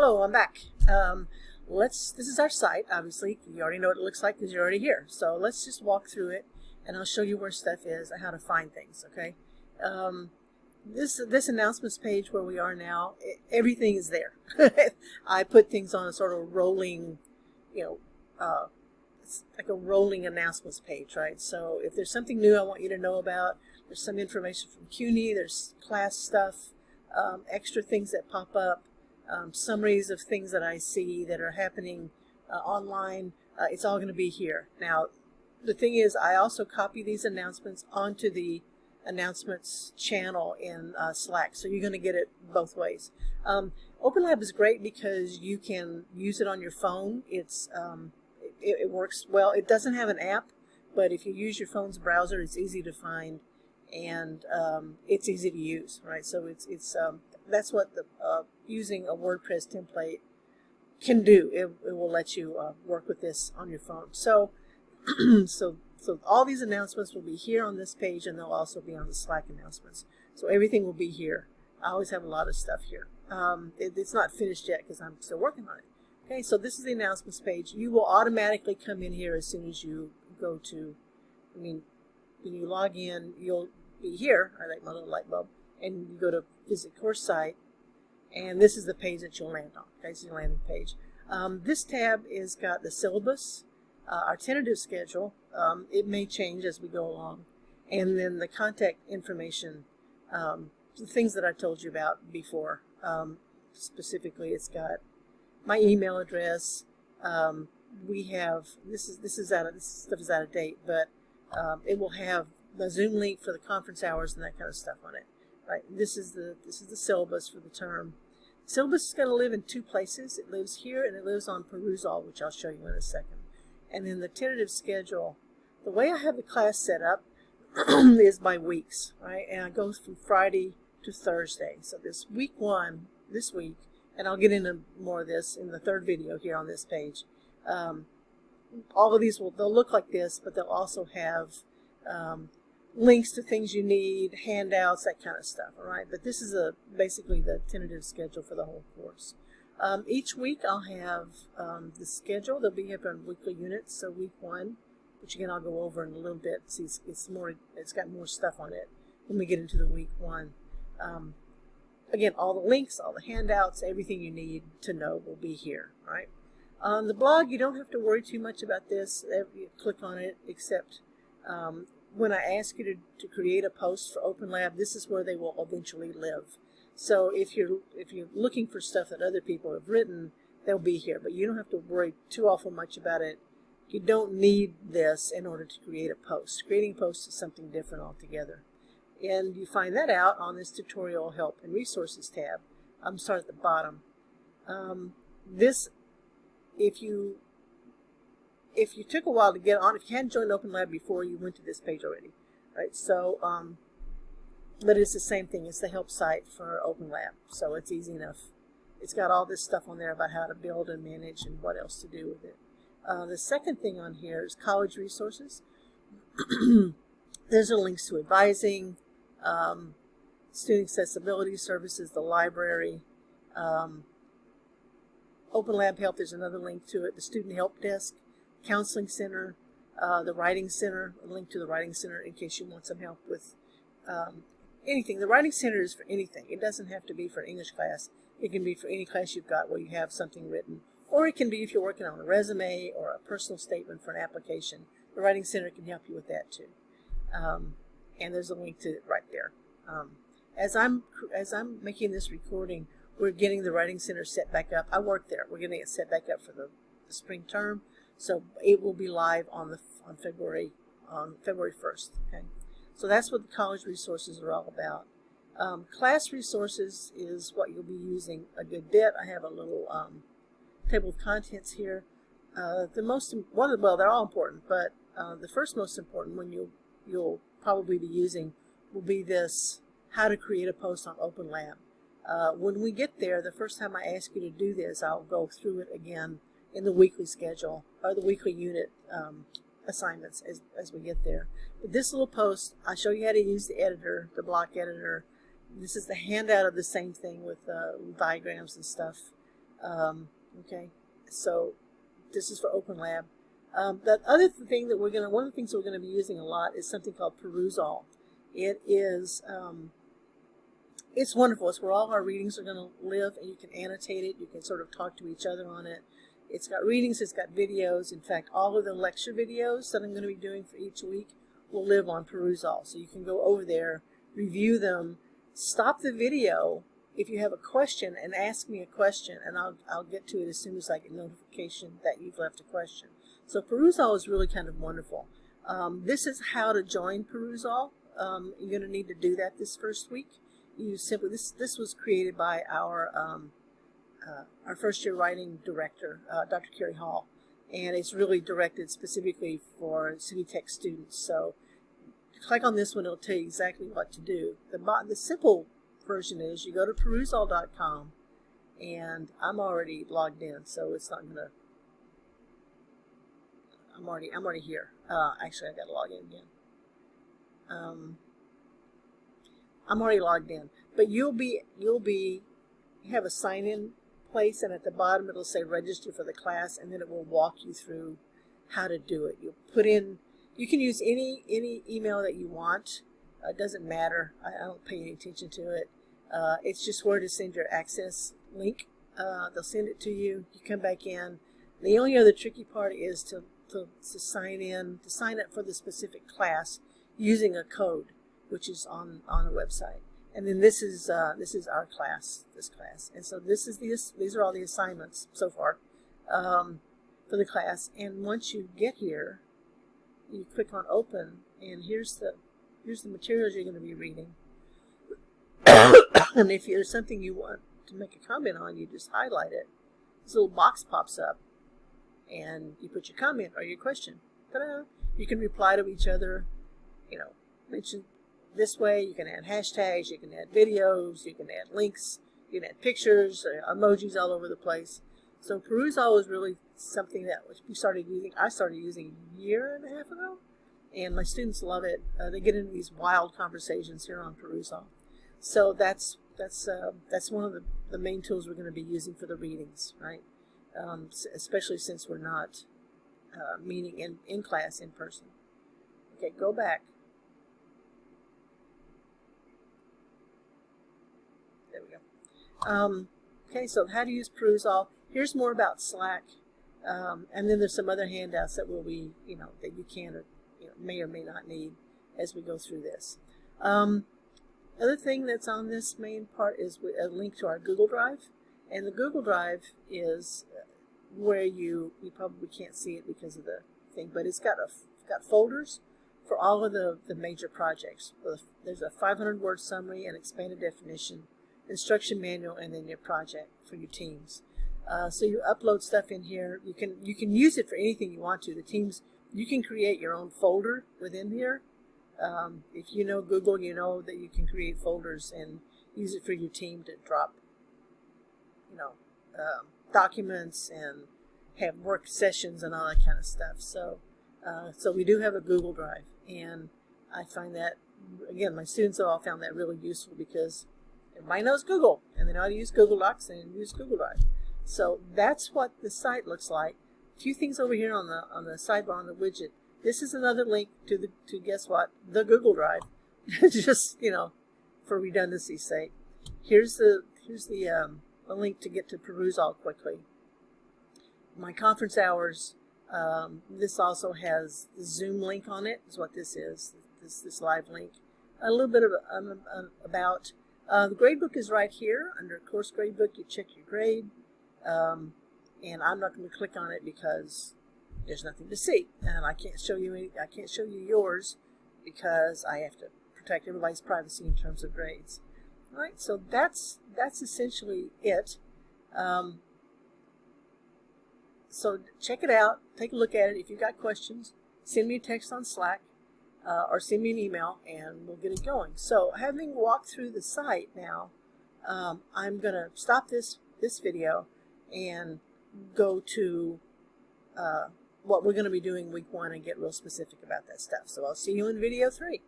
Hello, I'm back. This is our site, obviously. You already know what it looks like because you're already here. So let's just walk through it and I'll show you where stuff is and how to find things, okay? This announcements page where we are now, everything is there. I put things on a sort of rolling, it's like a rolling announcements page, right? So if there's something new I want you to know about, there's some information from CUNY, there's class stuff, extra things that pop up, summaries of things that I see that are happening online. It's all going to be here. Now, the thing is, I also copy these announcements onto the announcements channel in Slack, so you're going to get it both ways. OpenLab is great because you can use it on your phone. It works well. It doesn't have an app, but if you use your phone's browser, it's easy to find and it's easy to use, right? So that's what using a WordPress template can do. It will let you work with this on your phone. So so all these announcements will be here on this page, and they'll also be on the Slack announcements. So everything will be here. I always have a lot of stuff here. It's not finished yet because I'm still working on it. Okay, so this is the announcements page. You will automatically come in here as soon as you go to, when you log in, you'll be here. I like my little light bulb. And you go to visit course site, and this is the page that you'll land on. Okay, this is your landing page. This tab is got the syllabus, our tentative schedule. It may change as we go along, and then the contact information, the things that I told you about before. Specifically, it's got my email address. We have this stuff is out of date, but it will have the Zoom link for the conference hours and that kind of stuff on it. Right. This is the syllabus for the term. The syllabus is going to live in two places. It lives here and it lives on Perusall, which I'll show you in a second. And then the tentative schedule, the way I have the class set up is by weeks, right? And I go from Friday to Thursday. So this week one, this week, and I'll get into more of this in the third video here on this page. All of these they'll look like this, but they'll also have links to things you need, handouts, that kind of stuff, all right? But this is basically the tentative schedule for the whole course. Each week I'll have the schedule. They'll be up on weekly units. So week one, which again I'll go over in a little bit. See, it's got more stuff on it when we get into the week one. Again, all the links, all the handouts, everything you need to know will be here, right? On the blog, you don't have to worry too much about this. You click on it, except when I ask you to create a post for OpenLab, this is where they will eventually live. So if you're looking for stuff that other people have written, they'll be here. But you don't have to worry too awful much about it. You don't need this in order to create a post. Creating a post is something different altogether. And you find that out on this tutorial help and resources tab. I'm start at the bottom. If you took a while to get on, if you hadn't joined OpenLab before, you went to this page already, right? So, but it's the same thing. It's the help site for OpenLab, so it's easy enough. It's got all this stuff on there about how to build and manage and what else to do with it. The second thing on here is college resources. There's links to advising, student accessibility services, the library, OpenLab Help. There's another link to it. The student help desk, counseling center, the writing center, a link to the writing center in case you want some help with anything. The writing center is for anything. It doesn't have to be for an English class. It can be for any class you've got where you have something written. Or it can be if you're working on a resume or a personal statement for an application. The writing center can help you with that too. And there's a link to it right there. As I'm making this recording, we're getting the writing center set back up. I work there. We're getting it set back up for the spring term. So it will be live on February 1st. Okay, so that's what the college resources are all about. Class resources is what you'll be using a good bit. I have a little table of contents here. They're all important, but the first most important one you'll probably be using will be this: how to create a post on OpenLab. When we get there, the first time I ask you to do this, I'll go through it again in the weekly schedule or the weekly unit assignments as we get there. But this little post, I show you how to use the editor, the block editor. This is the handout of the same thing with diagrams and stuff. Okay, so this is for OpenLab. The other thing that one of the things that we're going to be using a lot is something called Perusall. It is, it's wonderful. It's where all our readings are going to live, and you can annotate it. You can sort of talk to each other on it. It's got readings. It's got videos. In fact, all of the lecture videos that I'm going to be doing for each week will live on Perusall. So you can go over there, review them, stop the video if you have a question, and ask me a question, and I'll get to it as soon as I get notification that you've left a question. So Perusall is really kind of wonderful. This is how to join Perusall. You're going to need to do that this first week. You simply this was created by our first year writing director, Dr. Carrie Hall, and it's really directed specifically for City Tech students. So click on this one; it'll tell you exactly what to do. The simple version is you go to perusall.com, and I'm already logged in, so it's not gonna. I'm already here. Actually, I got to log in again. I'm already logged in, but you'll have a sign-in place, and at the bottom it'll say register for the class, and then it will walk you through how to do it. You'll put in. You can use any email that you want. It doesn't matter. I don't pay any attention to it. It's just where to send your access link. They'll send it to you. You come back in. The only other tricky part is to sign up for the specific class using a code, which is on the website. And then this is our class, this class. And so these are all the assignments so far for the class. And once you get here, you click on open, and here's the materials you're going to be reading. And if there's something you want to make a comment on, you just highlight it. This little box pops up, and you put your comment or your question. Ta-da! You can reply to each other, mention this way. You can add hashtags, you can add videos, you can add links, you can add pictures, emojis all over the place. So Perusall was really something that I started using a year and a half ago, and my students love it. They get into these wild conversations here on Perusall. So that's one of the main tools we're going to be using for the readings, right? Especially since we're not meeting in class in person. Okay, go back. There we go. Okay, so how to use Perusall. Here's more about Slack, and then there's some other handouts that that you can or may or may not need as we go through this. Other thing that's on this main part is a link to our Google Drive, and the Google Drive is where you probably can't see it because of the thing, but it's got folders for all of the major projects. There's a 500-word summary, an expanded definition, instruction manual, and then your project for your teams. So you upload stuff in here. You can use it for anything you want to. The teams, you can create your own folder within here. If you know Google, you know that you can create folders and use it for your team to drop, documents and have work sessions and all that kind of stuff. So we do have a Google Drive, and I find that, again, my students have all found that really useful because everybody knows Google, and they know how to use Google Docs and use Google Drive. So that's what the site looks like. A few things over here on the sidebar on the widget. This is another link to guess what? The Google Drive. Just, for redundancy's sake. Here's the link to get to Perusall quickly. My conference hours, this also has the Zoom link on it, is what this is, this live link. A little bit about, the gradebook is right here. Under Course Gradebook, you check your grade. And I'm not going to click on it because there's nothing to see, and I can't show you yours because I have to protect everybody's privacy in terms of grades. All right, so that's essentially it. So check it out, take a look at it. If you've got questions, send me a text on Slack or send me an email, and we'll get it going. So having walked through the site now, I'm going to stop this video and go to what we're going to be doing week 1 and get real specific about that stuff. So I'll see you in video 3.